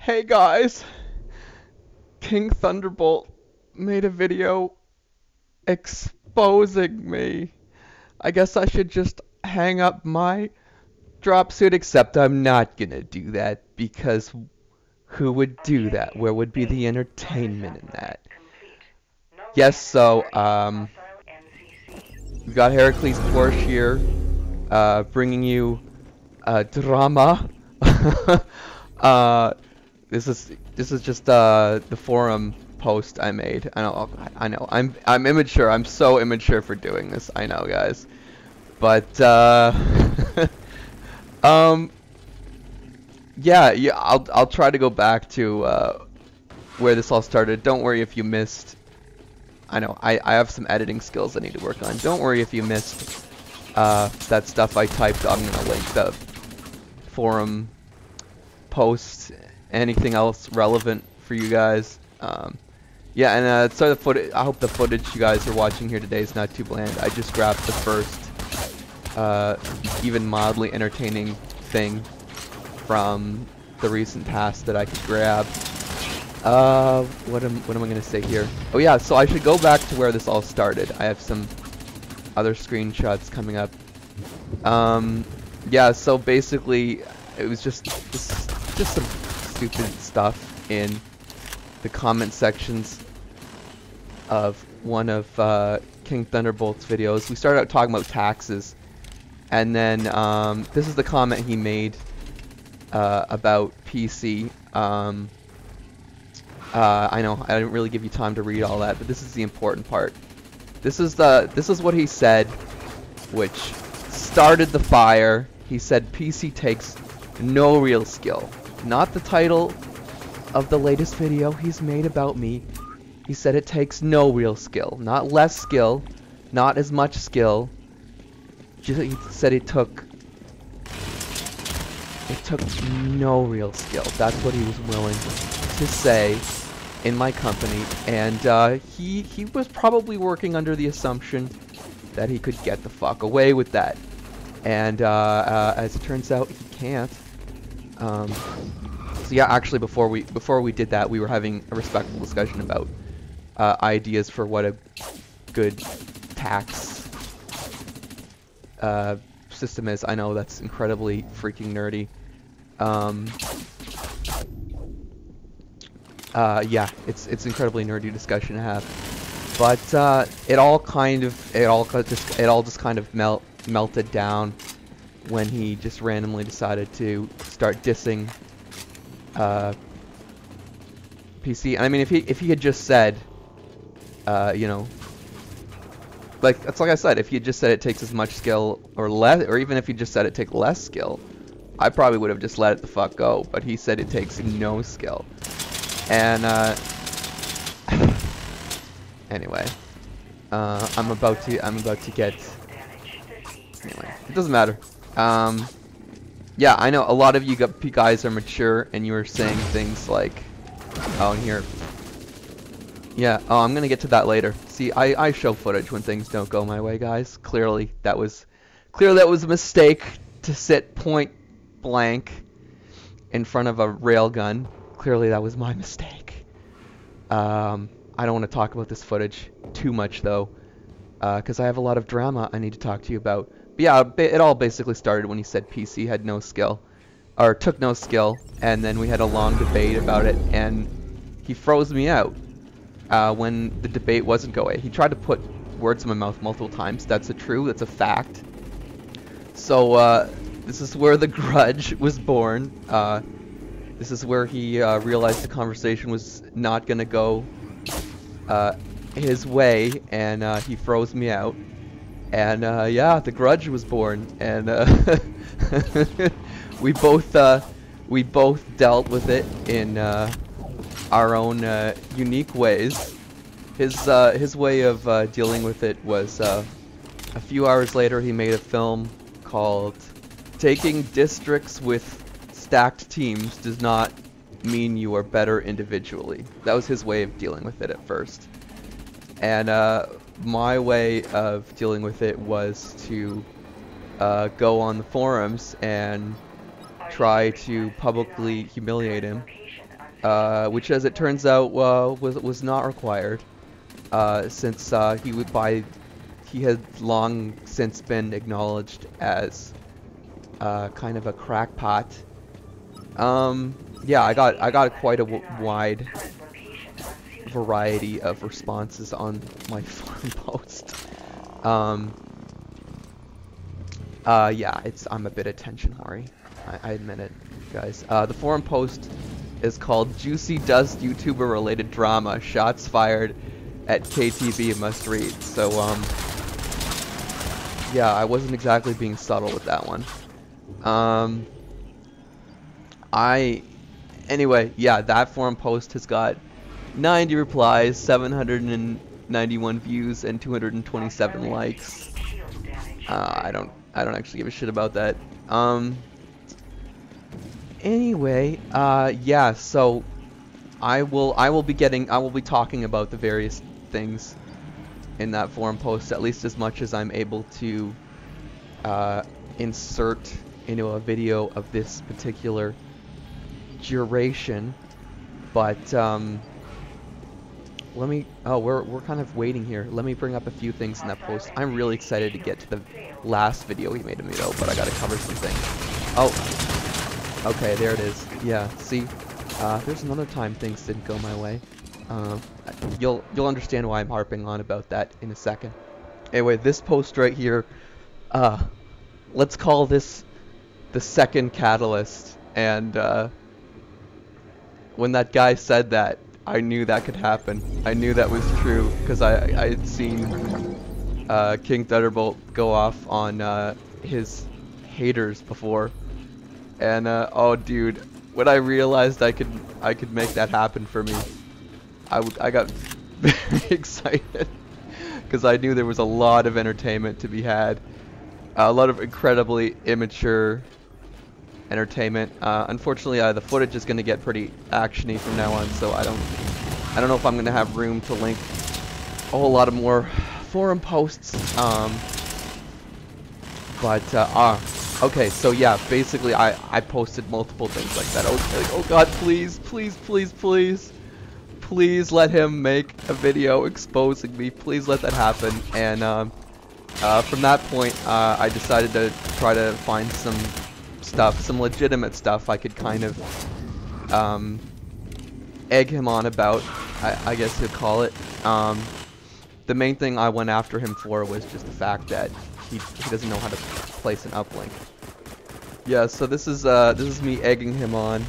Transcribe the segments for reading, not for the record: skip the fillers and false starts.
Hey guys, King Thunderbolt made a video exposing me. I guess I should just hang up my drop suit, except I'm not gonna do that because who would do that? Where would be the entertainment in that? Yes, we got Heracles Porsche here, bringing you drama. uh, this is just the forum post I made. I know. I'm immature. I'm so immature for doing this. I know, guys. But um yeah, I'll try to go back to where this all started. Don't worry if you missed. I know I have some editing skills I need to work on. Don't worry if you missed that stuff I typed. I'm gonna link the forum post, anything else relevant for you guys. Yeah, and so the footage. I hope the footage you guys are watching here today is not too bland. I just grabbed the first, even mildly entertaining thing from the recent past that I could grab. What am I gonna say here? Oh yeah, so I should go back to where this all started. I have some other screenshots coming up. Yeah, so basically, it was just some stupid stuff in the comment sections of one of King Thunderbolt's videos. We started out talking about taxes, and then this is the comment he made about PC. I know I didn't really give you time to read all that, but this is the important part. This is what he said, which started the fire. He said PC takes no real skill. Not the title of the latest video he's made about me. He said it takes no real skill. Not less skill, not as much skill. He said it took no real skill. That's what he was willing to say in my company, and he was probably working under the assumption that he could get the fuck away with that. And as it turns out, he can't. So yeah, actually, before we did that, we were having a respectful discussion about ideas for what a good tax system is. I know that's incredibly freaking nerdy. Yeah, it's incredibly nerdy discussion to have, but it all just kind of melted down when he just randomly decided to start dissing PC. And I mean, if he had just said, you know, like I said, if he had just said it takes as much skill or less, or even if he just said it takes less skill, I probably would have just let it the fuck go. But he said it takes no skill. And anyway, I'm about to get. Anyway, it doesn't matter. Yeah, I know a lot of you guys are mature, and you are saying things like, "Oh, here." Yeah. Oh, I'm gonna get to that later. See, I show footage when things don't go my way, guys. Clearly that was a mistake to sit point blank in front of a railgun. Clearly that was my mistake. I don't want to talk about this footage too much though, because I have a lot of drama I need to talk to you about. But yeah, it all basically started when he said PC had no skill, or took no skill, and then we had a long debate about it, and he froze me out when the debate wasn't going. He tried to put words in my mouth multiple times. That's a fact. So this is where the grudge was born. This is where he realized the conversation was not gonna go his way, and he froze me out. And yeah, the grudge was born, and we both dealt with it in our own unique ways. His way of dealing with it was a few hours later he made a film called "Taking Districts with Stacked Teams Does Not Mean You Are Better Individually." That was his way of dealing with it at first. And my way of dealing with it was to go on the forums and try to publicly humiliate him, which, as it turns out, was not required, since he had long since been acknowledged as kind of a crackpot. Yeah, I got quite a wide variety of responses on my forum post. Yeah, I'm a bit attention whore. I admit it, guys. The forum post is called "Juicy Dust YouTuber Related Drama. Shots Fired at KTB Must Read." So, yeah, I wasn't exactly being subtle with that one. Anyway, yeah, that forum post has got 90 replies, 791 views, and 227 likes. I don't actually give a shit about that. Anyway, yeah, so I will be talking about the various things in that forum post, at least as much as I'm able to insert into a video of this particular duration. But we're kind of waiting here. Let me bring up a few things in that post. I'm really excited to get to the last video he made of me though, but I gotta cover some things. Oh, okay, there it is. Yeah, see, there's another time things didn't go my way. You'll understand why I'm harping on about that in a second. Anyway, this post right here, let's call this the second catalyst. And when that guy said that, I knew that could happen. I knew that was true because I had seen King Thunderbolt go off on his haters before, and oh dude, when I realized I could make that happen for me, I got very excited because I knew there was a lot of entertainment to be had, a lot of incredibly immature entertainment. Unfortunately, the footage is going to get pretty actiony from now on, so I don't know if I'm going to have room to link a whole lot of more forum posts. Okay, so yeah, basically I posted multiple things like that. I was like, oh god, please, please, please, please, please let him make a video exposing me. Please let that happen. And from that point, I decided to try to find some stuff, some legitimate stuff I could kind of egg him on about, I guess you'd call it. The main thing I went after him for was just the fact that he doesn't know how to place an uplink. Yeah, so this is me egging him on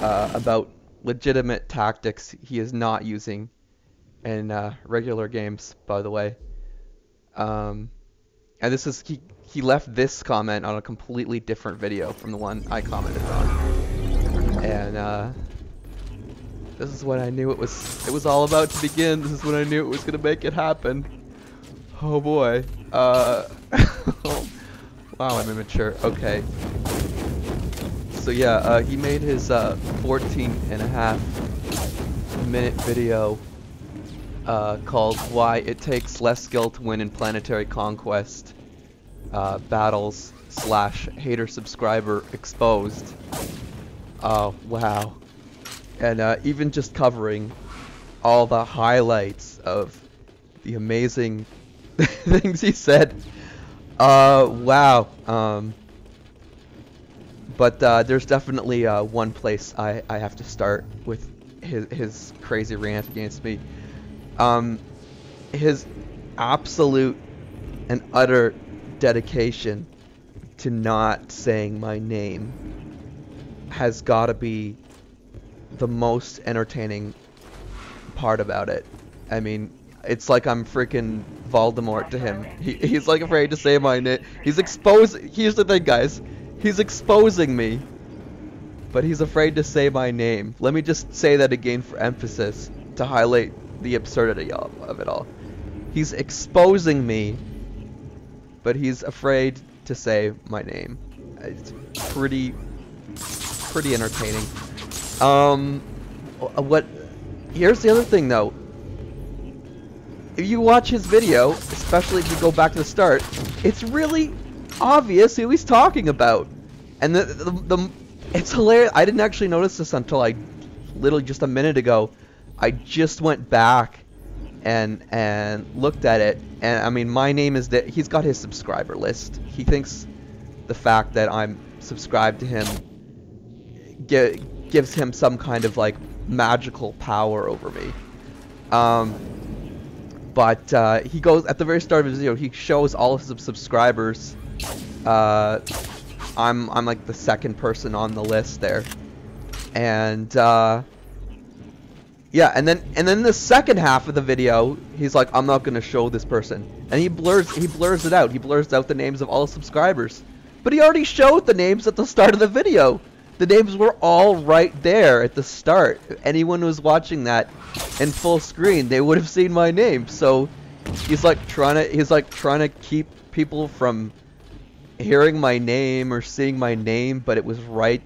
about legitimate tactics he is not using in regular games, by the way. And this is he left this comment on a completely different video from the one I commented on. And this is what I knew it was all about to begin. This is when I knew it was gonna make it happen. Oh boy. Wow, I'm immature. Okay. So yeah, he made his 14.5-minute video called "Why It Takes Less Skill to Win in Planetary Conquest Battles / Hater Subscriber Exposed." Oh wow. And even just covering all the highlights of the amazing things he said. Wow. But there's definitely one place I have to start with his crazy rant against me. His absolute and utter dedication to not saying my name has got to be the most entertaining part about it. I mean, it's like I'm freaking Voldemort to him. He's like afraid to say my name. He's exposing. Here's the thing, guys. He's exposing me, but he's afraid to say my name. Let me just say that again for emphasis to highlight the absurdity of it all. He's exposing me, but he's afraid to say my name. It's pretty entertaining. Here's the other thing though. If you watch his video, especially if you go back to the start, it's really obvious who he's talking about. And the It's hilarious. I didn't actually notice this until literally just a minute ago. I just went back and looked at it, and I mean, my name is that he's got his subscriber list. He thinks the fact that I'm subscribed to him gives him some kind of like magical power over me. But he goes at the very start of his video. He shows all of his subscribers. I'm like the second person on the list there, and yeah, and then the second half of the video, he's like, I'm not gonna show this person, and he blurs it out. He blurs out the names of all subscribers, but he already showed the names at the start of the video. The names were all right there at the start. If anyone was watching that in full screen, they would have seen my name. So he's like trying to keep people from hearing my name or seeing my name, but it was right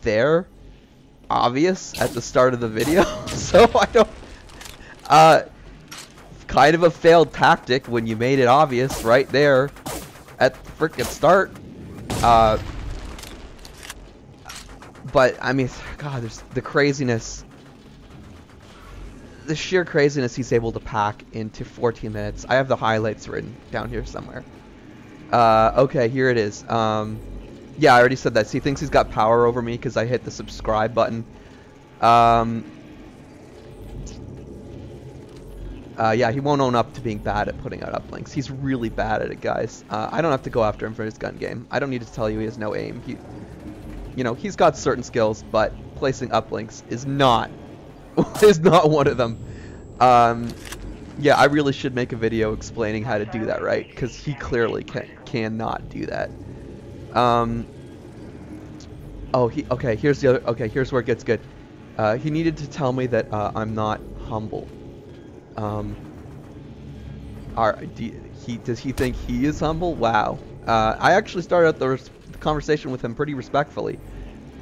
there, obvious at the start of the video. So I don't kind of a failed tactic when you made it obvious right there at the frickin' start. But I mean, God, there's the craziness, the sheer craziness he's able to pack into 14 minutes. I have the highlights written down here somewhere. Okay, here it is. Yeah, I already said that. So he thinks he's got power over me because I hit the subscribe button. Yeah, he won't own up to being bad at putting out uplinks. He's really bad at it, guys. I don't have to go after him for his gun game. I don't need to tell you he has no aim. You know, he's got certain skills, but placing uplinks is not one of them. Yeah, I really should make a video explaining how to do that right, because he clearly cannot do that. Okay, here's here's where it gets good. He needed to tell me that I'm not humble. Does he think he is humble? Wow. I actually started out the conversation with him pretty respectfully,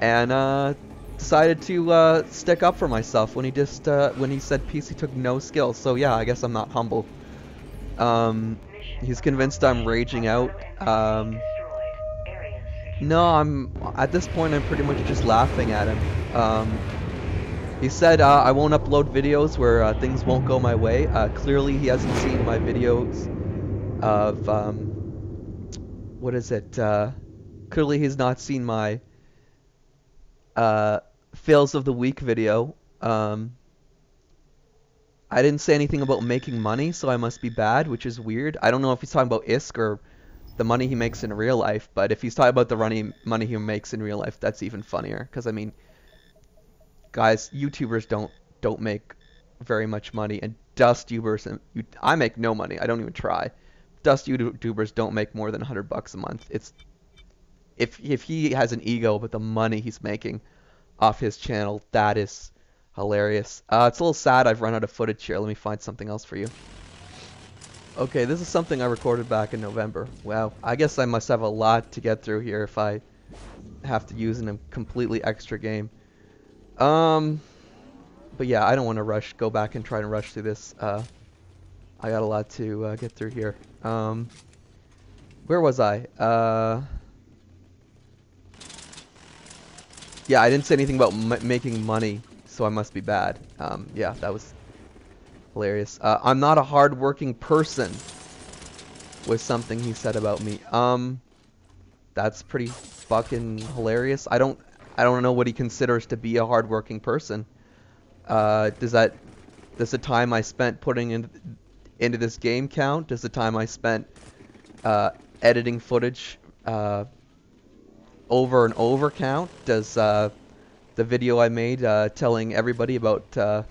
and decided to stick up for myself when he said PC took no skill. So yeah, I guess I'm not humble. He's convinced I'm raging out. No, at this point I'm pretty much just laughing at him. He said I won't upload videos where things won't go my way. Clearly he hasn't seen my videos of what is it? Clearly he's not seen my fails of the week video. I didn't say anything about making money, so I must be bad, which is weird. I don't know if he's talking about ISK or the money he makes in real life, but if he's talking about the money he makes in real life, that's even funnier. Because I mean, guys, YouTubers don't make very much money, and Dust YouTubers, I make no money. I don't even try. Dust YouTubers don't make more than $100 a month. It's if he has an ego about the money he's making off his channel, that is hilarious. It's a little sad I've run out of footage here. Let me find something else for you. Okay, this is something I recorded back in November. Wow, I guess I must have a lot to get through here if I have to use in a completely extra game. But yeah, I don't want to go back and try to rush through this. I got a lot to get through here. Where was I? Yeah, I didn't say anything about making money, so I must be bad. Yeah, that was hilarious. I'm not a hard-working person, was something he said about me. That's pretty fucking hilarious. I don't know what he considers to be a hard-working person. Does the time I spent putting into this game count? Does the time I spent editing footage over and over count? Does the video I made telling everybody about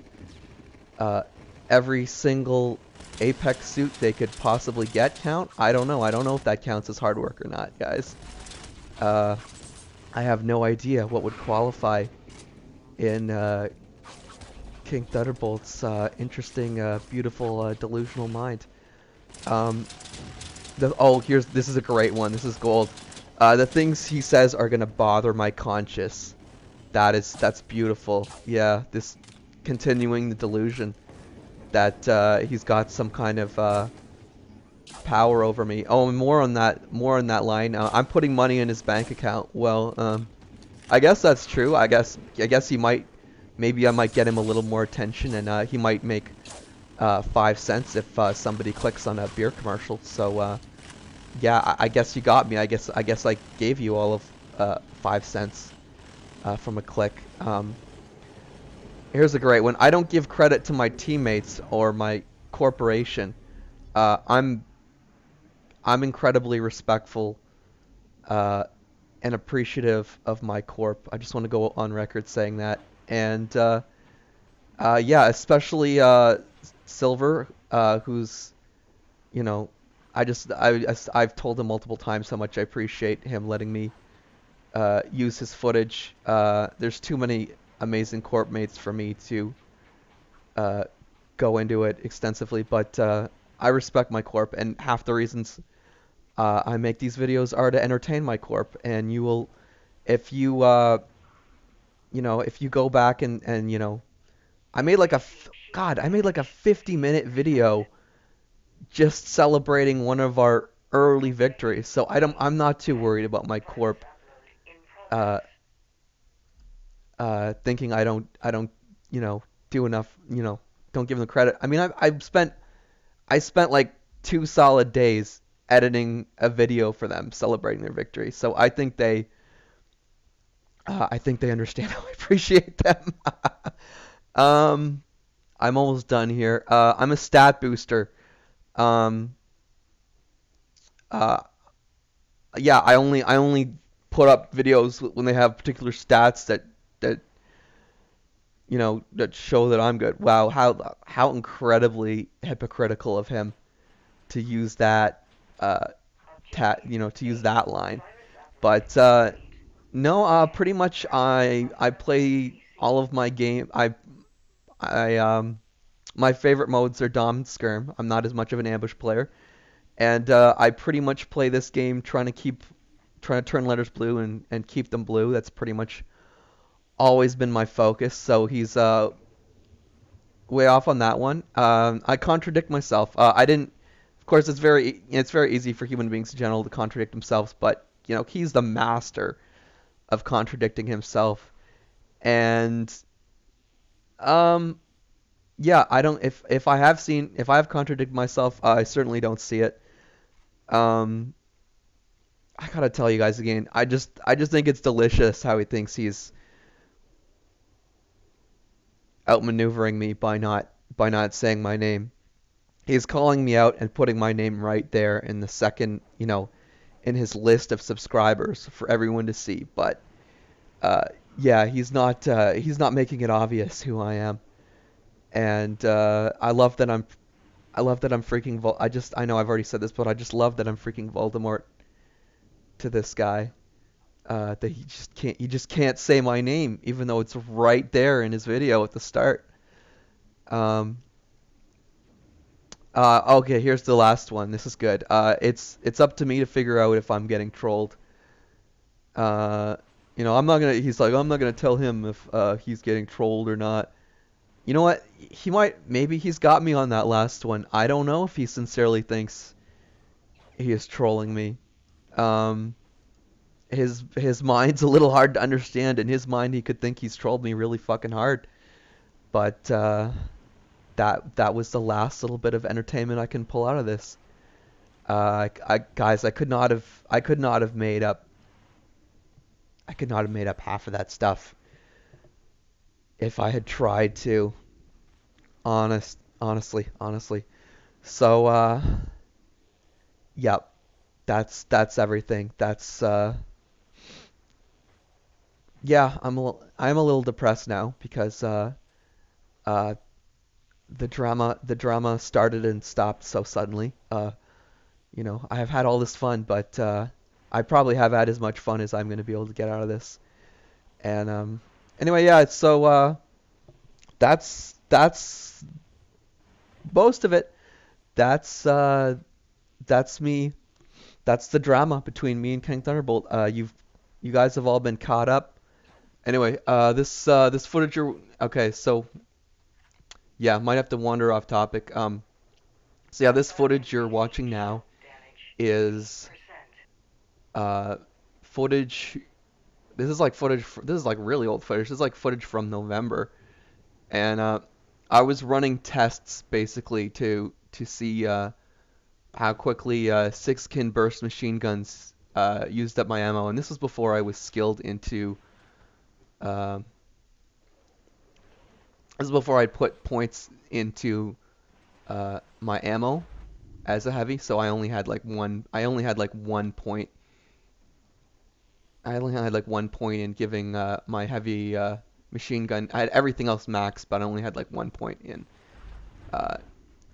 every single Apex suit they could possibly get count? I don't know. I don't know if that counts as hard work or not, guys. I have no idea what would qualify in King Thunderbolt's interesting, beautiful, delusional mind. This is a great one. This is gold. The things he says are gonna bother my conscience. That's beautiful. Yeah, this continuing the delusion that he's got some kind of power over me. Oh, and more on that line. I'm putting money in his bank account. Well, I guess that's true. I guess he might. Maybe I might get him a little more attention, and he might make 5 cents if somebody clicks on a beer commercial. So yeah, I guess you got me. I guess I gave you all of 5 cents from a click. Here's a great one. I don't give credit to my teammates or my corporation. Uh, I'm I'm incredibly respectful uh, and appreciative of my corp. I just want to go on record saying that. And yeah, especially Silver, who's, you know, I've told him multiple times how much I appreciate him letting me use his footage. There's too many amazing corp mates for me to uh, go into it extensively, but I respect my corp, and half the reasons I make these videos are to entertain my corp. And you will, if you if you go back and I made like God, I made like a 50-minute video just celebrating one of our early victories. So I'm not too worried about my corp uh, thinking I don't do enough, don't give them credit. I mean, I spent like 2 solid days editing a video for them celebrating their victory. So I think they understand how I appreciate them. um, I'm almost done here. I'm a stat booster. Um, uh, yeah, I only put up videos when they have particular stats that that show that I'm good. Wow, how incredibly hypocritical of him to use that to use that line. But no, pretty much I play all of my game. I My favorite modes are Dom and Skirm. I'm not as much of an ambush player, and I pretty much play this game trying to turn letters blue and keep them blue. That's pretty much always been my focus. So he's way off on that one. I contradict myself. I didn't. Of course, it's very easy for human beings in general to contradict themselves, but he's the master of contradicting himself. And um, yeah, I don't. If I have contradicted myself, I certainly don't see it. Um, I gotta tell you guys again. I just think it's delicious how he thinks he's outmaneuvering me by not saying my name. He's calling me out and putting my name right there in the second, in his list of subscribers for everyone to see. But uh, yeah, he's not making it obvious who I am. And I love that I'm freaking I know I've already said this, but I just love that I'm freaking Voldemort to this guy. That he just can't say my name, even though it's right there in his video at the start. Um, okay, here's the last one. This is good. It's up to me to figure out if I'm getting trolled. Uh, I'm not gonna. He's like, I'm not gonna tell him if he's getting trolled or not. You know what? Maybe he's got me on that last one. I don't know if he sincerely thinks he is trolling me. Um, his mind's a little hard to understand. In his mind, he could think he's trolled me really fucking hard. But that was the last little bit of entertainment I can pull out of this. Guys, I could not have made up half of that stuff if I had tried to. Honestly. So, yep, that's everything. Yeah, I'm a little depressed now because uh, the drama started and stopped so suddenly. I have had all this fun, but I probably have had as much fun as I'm going to be able to get out of this. And anyway, yeah. So that's most of it. That's that's me. That's the drama between me and King Thunderbolt. You guys have all been caught up. Anyway, this footage. Okay, so yeah, might have to wander off topic. So yeah, this footage you're watching now is uh, footage This is like footage. This is like really old footage. This is like footage from November, and I was running tests basically to see how quickly 6-kin burst machine guns used up my ammo, and this was before I was skilled into. Uh, this is before I put points into my ammo as a heavy, so I only had like one. I only had like 1 point. I only had like 1 point in giving my heavy machine gun. I had everything else max, but I only had like 1 point in uh,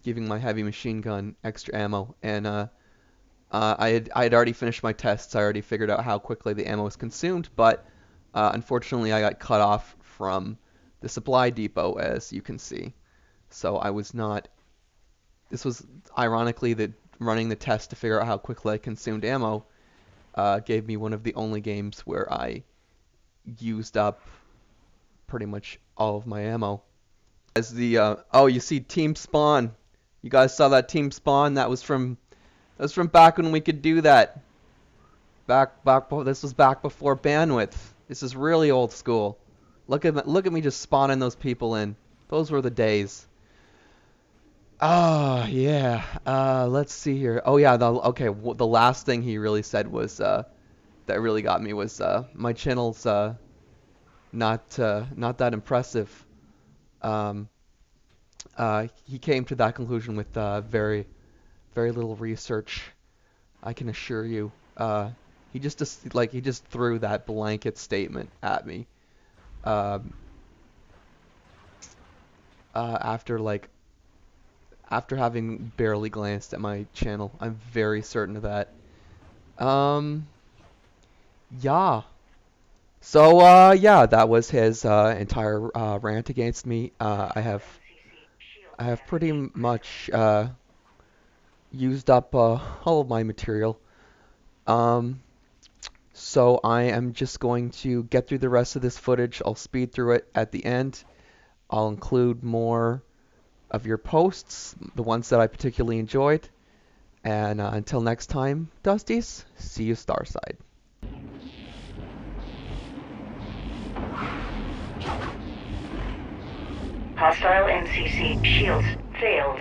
giving my heavy machine gun extra ammo. And I had already finished my tests. I already figured out how quickly the ammo was consumed, but unfortunately I got cut off from the supply depot, as you can see. So I was not. This was ironically that running the test to figure out how quickly I consumed ammo gave me one of the only games where I used up pretty much all of my ammo. As the oh, you see Team Spawn. You guys saw that Team Spawn? That was from back when we could do that. This was back before bandwidth. This is really old school. Look at me just spawning those people in. Those were the days. Ah, yeah. Let's see here. Oh yeah, okay, the last thing he really said was that really got me was my channel's not that impressive. He came to that conclusion with very little research, I can assure you. He just threw that blanket statement at me. After having barely glanced at my channel, I'm very certain of that. Yeah. So yeah, that was his entire rant against me. I have pretty much used up all of my material. So I am just going to get through the rest of this footage. I'll speed through it at the end. I'll include more of your posts, the ones that I particularly enjoyed. And until next time, Dusties, see you Starside. Hostile NCC shields failed.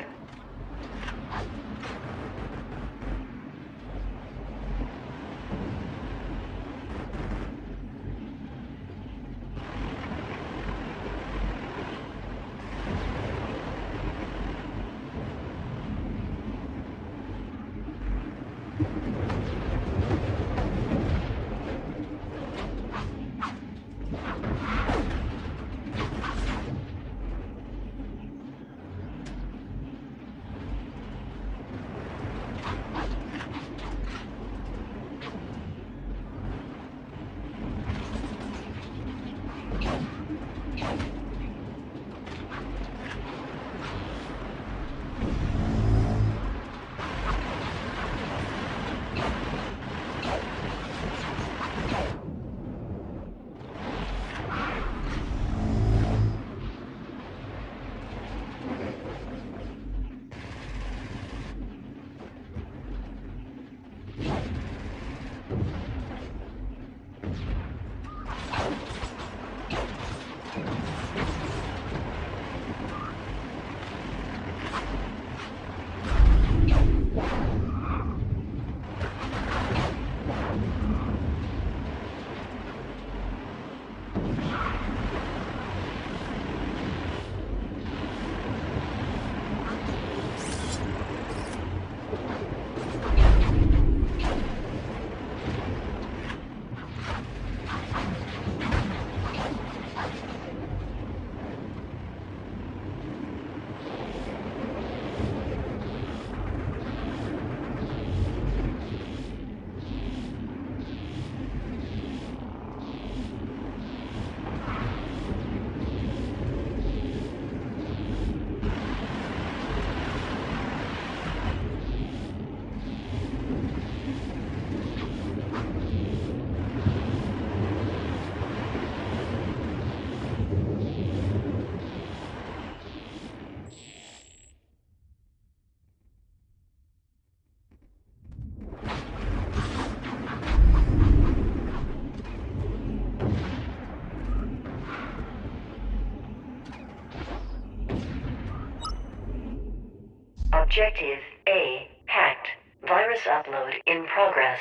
Objective A hacked. Virus upload in progress.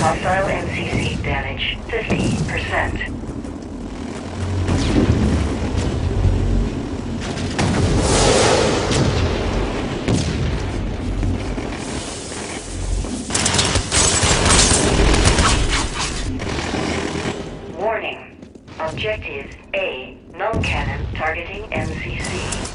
Hostile NCC damage 50%. Warning. Objective A, null cannon targeting NCC.